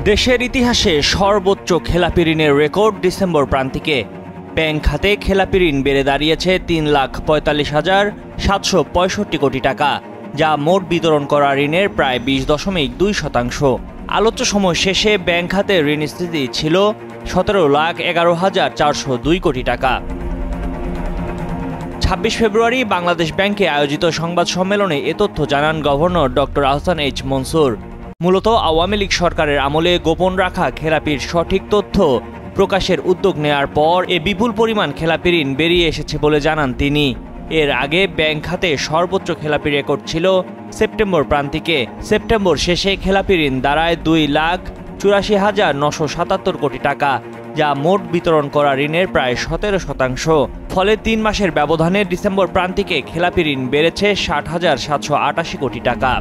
দেশের ইতিহাসে সর্বোচ্চ খেলাপি ঋণের রেকর্ড ডিসেম্বর প্রান্তিকে। ব্যাংক খাতে খেলাপি ঋণ বেড়ে দাঁড়িয়েছে ৩,৪৫,৭৬৫ কোটি টাকা, যা মোট বিতরণ করা ঋণের প্রায় ২০.২%। আলোচ্য সময় শেষে ব্যাংক খাতে ঋণ স্থিতি ছিল ১৭,১১,৪০২ কোটি টাকা। ২৬ ফেব্রুয়ারি বাংলাদেশ ব্যাংকে আয়োজিত সংবাদ সম্মেলনে এ তথ্য জানান governor doctor Ahsan H Mansur. মূলত আওয়ামী লীগ সরকারের আমলে গোপন রাখা খেলাপির সঠিক তথ্য প্রকাশের উদ্যোগ নেয়ার পর এ বিপুল পরিমাণ খেলাপি ঋণ বেরিয়ে এসেছে বলে জানান তিনি। এর আগে ব্যাংক খাতে সর্বোচ্চ খেলাপি রেকর্ড ছিল সেপ্টেম্বর প্রান্তিকে। সেপ্টেম্বর শেষে খেলাপি ঋণ দাঁড়ায় ২,৮৪,৯৭৭ কোটি টাকা, যা মোট বিতরণ করা ঋণের প্রায় ১৭%। ফলে ৩ মাসের ব্যবধানে ডিসেম্বর প্রান্তিকে খেলাপি ঋণ বেড়েছে ৬০,৭৮৮ কোটি টাকা।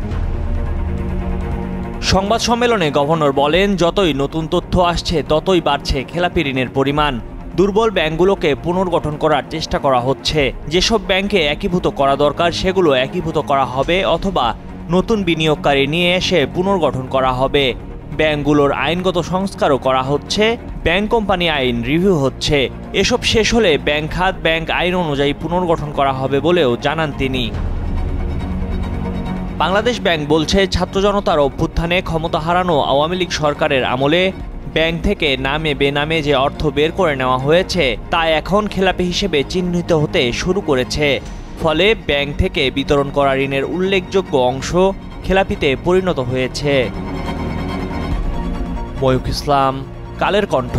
সংবাদ সম্মেলনে গভর্নর বলেন, যতই নতুন তথ্য আসছে ততই বাড়ছে খেলাপি ঋণের পরিমাণ। দুর্বল ব্যাংকগুলোকে পুনর্গঠন করার চেষ্টা করা হচ্ছে। যেসব ব্যাংকে একীভূত করা দরকার সেগুলো একীভূত করা হবে, অথবা নতুন বিনিয়োগকারী নিয়ে এসে পুনর্গঠন করা হবে। ব্যাংকগুলোর আইনগত সংস্কারও করা হচ্ছে, ব্যাংক কোম্পানি আইন রিভিউ হচ্ছে। এসব শেষ হলে ব্যাংক খাত ব্যাংক আইন অনুযায়ী পুনর্গঠন করা হবে বলেও জানান তিনি। বাংলাদেশ ব্যাংক বলছে, ছাত্র জনতার অভ্যুত্থানে ক্ষমতা হারানো আওয়ামী লীগ সরকারের আমলে ব্যাংক থেকে নামে বেনামে যে অর্থ বের করে নেওয়া হয়েছে তা এখন খেলাপি হিসেবে চিহ্নিত হতে শুরু করেছে। ফলে ব্যাংক থেকে বিতরণ করা ঋণের উল্লেখযোগ্য অংশ খেলাপিতে পরিণত হয়েছে। ময়ূখ ইসলাম, কালের কণ্ঠ।